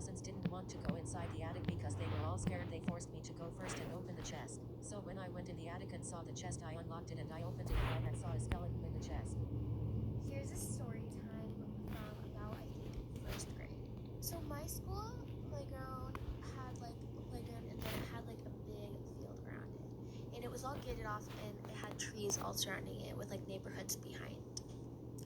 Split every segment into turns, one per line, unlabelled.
cousins didn't want to go inside the attic because they were all scared. They forced me to go first and open the chest. So when I went in the attic and saw the chest, I unlocked it and I opened it and I saw a skeleton in the chest.
Here's a story time from about, I think, first grade. So my school playground had like a playground and then it had like a big field around it. And it was all gated off and it had trees all surrounding it with like neighborhoods behind.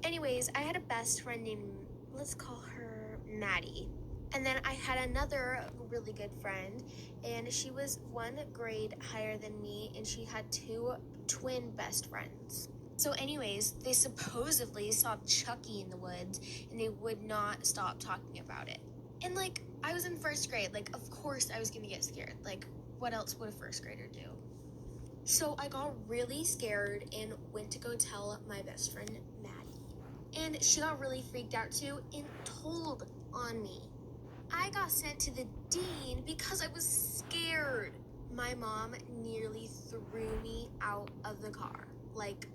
Anyways, I had a best friend named, let's call her Maddie. And then I had another really good friend, and she was 1 grade higher than me, and she had 2 twin best friends. So anyways, they supposedly saw Chucky in the woods, and they would not stop talking about it. And like, I was in first grade, like of course I was gonna get scared. Like, what else would a first grader do? So I got really scared and went to go tell my best friend, Maddie. And she got really freaked out too and told on me. I got sent to the dean because I was scared. My mom nearly threw me out of the car. Like,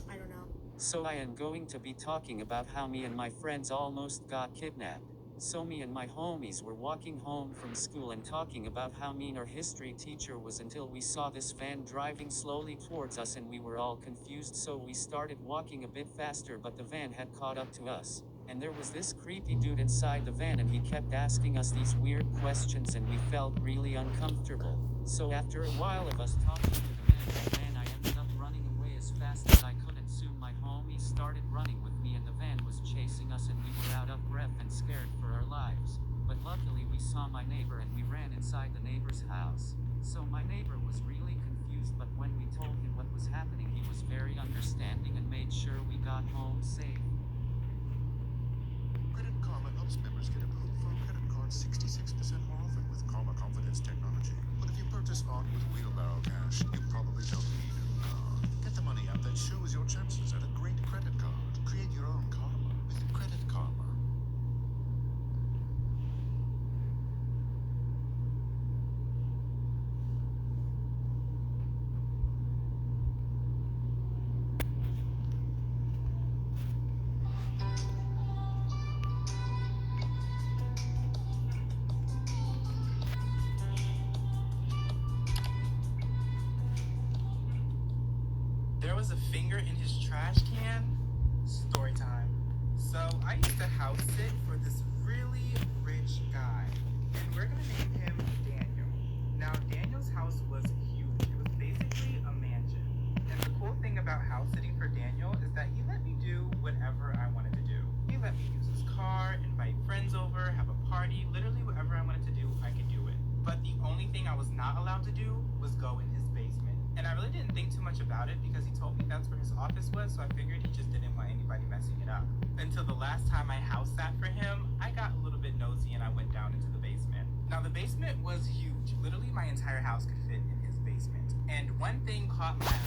I don't know.
So I am going to be talking about how me and my friends almost got kidnapped. So me and my homies were walking home from school and talking about how mean our history teacher was until we saw this van driving slowly towards us and we were all confused, so we started walking a bit faster, but the van had caught up to us. And there was this creepy dude inside the van and he kept asking us these weird questions and we felt really uncomfortable. So after a while of us talking to the van, I ended up running away as fast as I could, and soon my homies started running with me and the van was chasing us and we were out of breath and scared for our lives. But luckily we saw my neighbor and we ran inside the neighbor's house. So my neighbor was really confused, but when we told him what was happening, he was very understanding and made sure we got home safe.
Credit Karma helps members get approved for a credit card 66% more often with Karma Confidence technology. But if you purchase on with wheelbarrow cash, you probably don't need it. Get the money app that shows your chances at a great credit card. Create your own karma with Credit Karma.
There was a finger in his trash can. Story time. So I used to house sit for this really rich guy, and we're gonna name him Daniel. Now Daniel's house was huge. It was basically a mansion. And the cool thing about house sitting for Daniel is that he let me do whatever I wanted to do. He let me use his car, invite friends over, have a party, literally whatever I wanted to do, I could do it. But the only thing I was not allowed to do was go in his basement. And I really didn't think too much about it because he told me that's where his office was, so I figured he just didn't want anybody messing it up. Until the last time I house sat for him, I got a little bit nosy and I went down into the basement. Now the basement was huge. Literally my entire house could fit in his basement. And one thing caught my eye.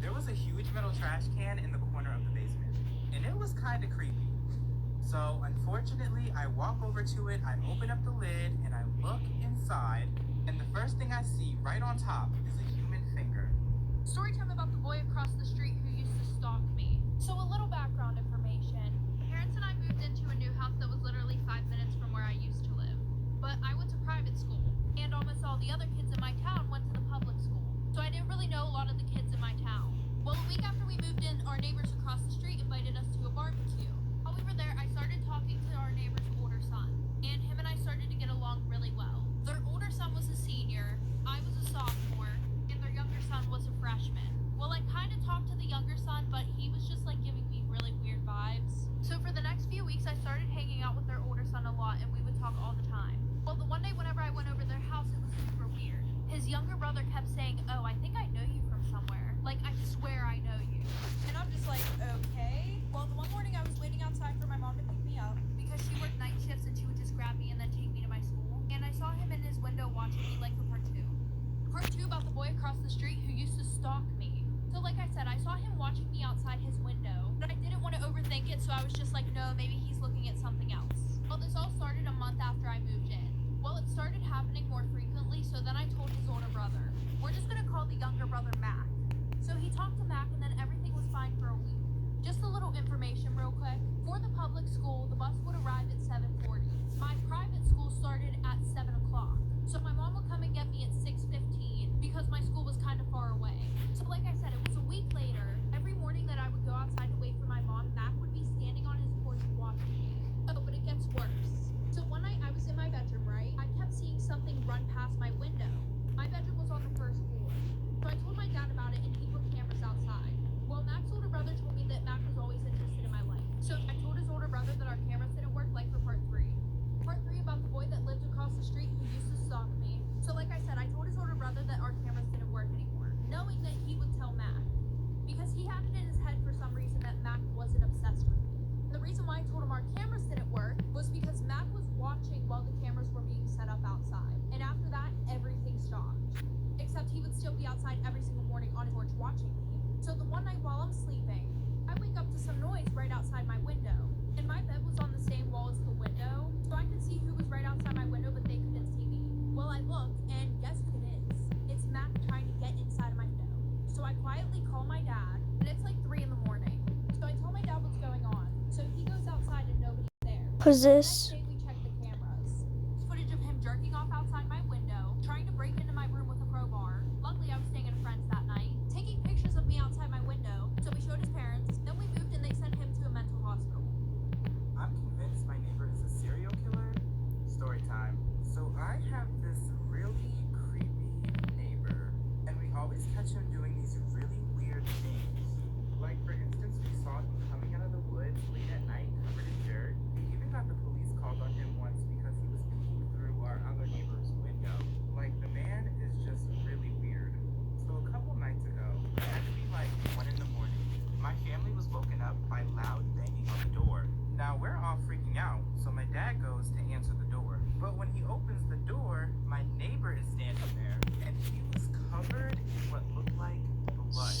There was a huge metal trash can in the corner of the basement. And it was kind of creepy. So unfortunately, I walk over to it, I open up the lid, and I look inside, and the first thing I see right on top is a human finger.
Story time about the boy across the street who used to stalk me. So a little background information. Parents and I moved into a new house that was literally 5 minutes from where I used to live. But I went to private school, and almost all the other kids in my town went to the public school. So I didn't really know a lot of the kids in my town. Well, a week after we moved in, our neighbors across the street invited us to a barbecue. While we were there, I started talking to our neighbor's older son, and him and I started to get along really well. Their older son was a senior, I was a sophomore, and their younger son was a freshman. Well, I kind of talked to the younger son, but he was just like giving me really weird outside every single morning on his porch watching me. So the one night while I'm sleeping, I wake up to some noise right outside my window. And my bed was on the same wall as the window, so I could see who was right outside my window, but they couldn't see me. Well, I look, and guess who it is? It's Mac trying to get inside of my window. So I quietly call my dad, and it's like 3 in the morning. So I tell my dad what's going on. So he goes outside and nobody's there.
Who's
The
this?
next day we check the cameras. It's footage of him jerking off outside my window, trying to break into my room with a crowbar. Luckily, I was staying at a friend's that night, taking pictures of me outside my window. So we showed his parents. Then we moved and they sent him to a mental hospital.
I'm convinced my neighbor is a serial killer. Story time. So I have this really creepy neighbor, and we always catch him doing these really weird things. Like, for instance, we saw him coming out of the woods late at night covered in dirt. We even got the police called on him once because he was peeking through our other neighbor's window. Like, the man is just really weird. So a couple nights ago, it had to be like 1 in the morning. My family was woken up by loud banging on the door. Now we're all freaking out, so my dad goes to answer the door. But when he opens the door, my neighbor is standing there, and he was covered in what looked like blood.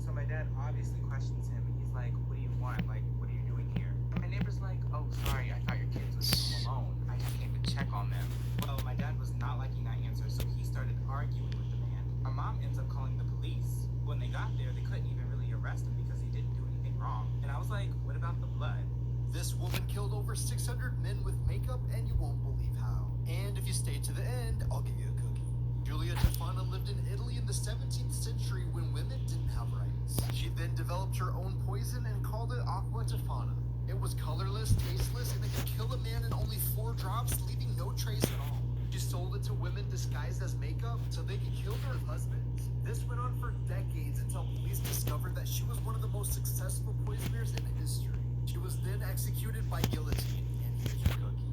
So my dad obviously questions him, and he's like, "What do you want? Like, what are you doing here?" And my neighbor's like, "Oh, sorry, I thought your kids would be home alone. I just came to check on them." Well, my dad was not liking that answer, so he started arguing with the man. Our mom ends up calling the police. When they got there, they couldn't even really arrest him because he didn't do anything wrong. And I was like, "What about the blood?"
This woman killed over 600 men with makeup, and you won't believe how. And if you stay to the end, I'll give you a cookie. Julia Tofana lived in Italy in the 17th century when women didn't have rights. She then developed her own poison and called it Aqua Tofana. It was colorless, tasteless, and it could kill a man in only 4 drops, leaving no trace at all. She sold it to women disguised as makeup so they could kill their husbands. This went on for decades until police discovered that she was one of the most successful poisoners in history. She was then executed by guillotine, and here's your cookie.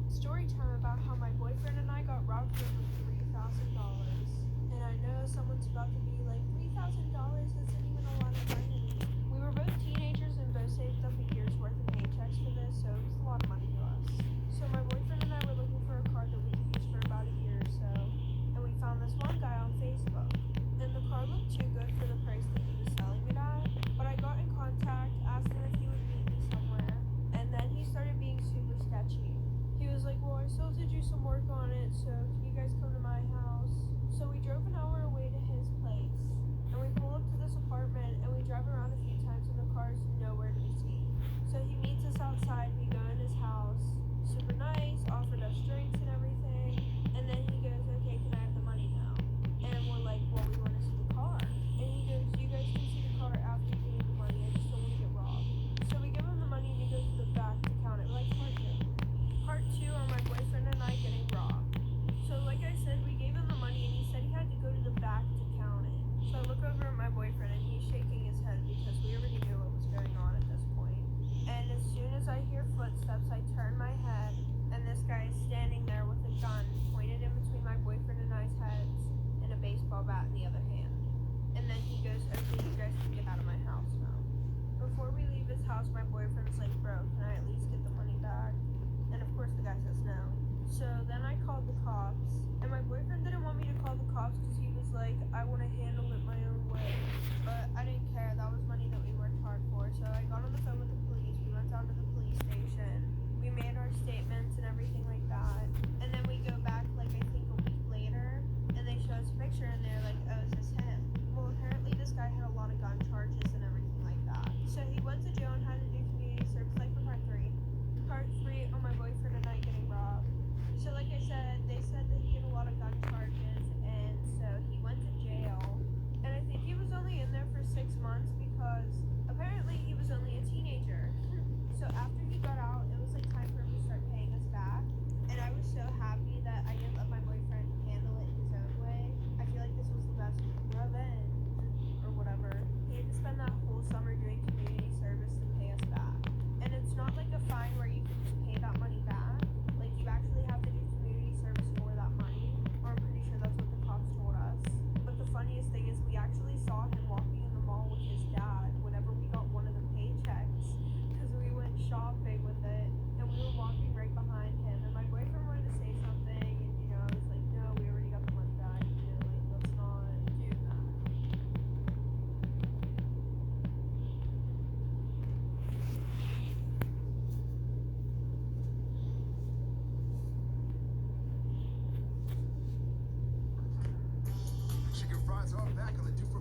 Story time about how my boyfriend and I got robbed for $3,000. And I know someone's about to be like, $3,000 isn't even a lot of money. We were both teenagers and both saved up a year's worth of paychecks for this, so it was a lot of money to us. So my boyfriend and I were looking for a car that we could use for about a year or so, and we found this one guy on Facebook. And the car looked too good for the price that he was selling it at, but I got in contact, asked him if he would meet me somewhere, and then he started being super sketchy. He was like, well, I still have to do some work on it, so can you guys come to my house? So we drove an hour away to his place, and we pull up to this apartment, and we drive around a few times, and the car's nowhere to be seen. So he meets us outside, we go in his house, super nice, offered us drinks and everything, and then he goes, okay, can I have the money now? And we're like, well, we want to see the car. And he goes, you guys can see the car after you give me the money, I just don't want to get robbed. So we give him the money, and he goes to the back to count it, like part 2. Part 2 are my boyfriend and I getting robbed. So like I said, we gave him the money, and he said he had to go to the back to count it. So I look over at my boyfriend, and he's shaking his head because we already knew what was going on at this point. And as soon as I hear footsteps, I turn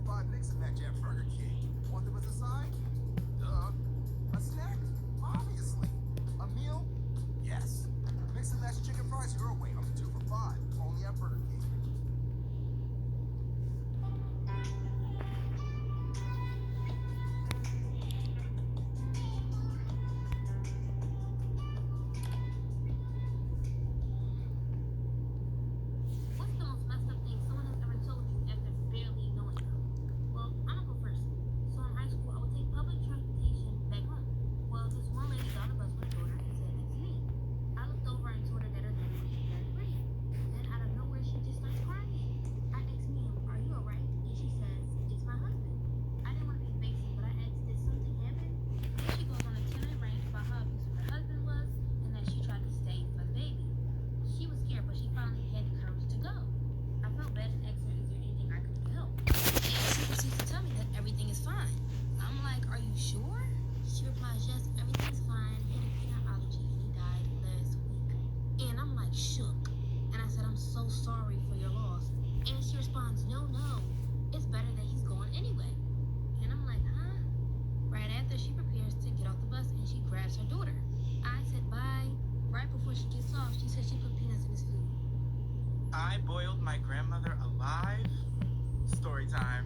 5 mix and match at Burger King. Want them as a side? Duh. A snack? Obviously. A meal? Yes. Mix and match chicken fries your way. I'm 2 for 5. Only at Burger King.
What's the most messed up thing someone has ever told you after barely knowing them? Well, I'm gonna go first. So in high school, I would take public transportation back home. Well, this one lady got on a bus with a daughter and sat next to me. I looked over and told her that her daughter was very pretty. Then out of nowhere, she just starts crying. I asked Ma'am, "Are you alright?" And she says, "It's my husband." I didn't want to be invasive, but I asked, "Did something happen?" Then she goes on a 10-minute rant about how abusive her husband was and that she tried to stay for the baby. She was scared, but she finally had the courage to go. I felt bad and asked her, "Is there anything I could do to help?" And she proceeds to tell me that everything is fine. I'm like, "Are you sure?" She replies, "Yes, everything's fine. He had a peanut allergy and he died last week." And I'm like shook. And I said, "I'm so sorry for your loss." And she responds, "No, it's better that he's gone anyway." And I'm like, "Huh?" Right after, she prepares to get off the bus and she grabs her daughter. I said bye. Right before she gets off, she said she put peanuts in his food.
I boiled my grandmother alive. Story time.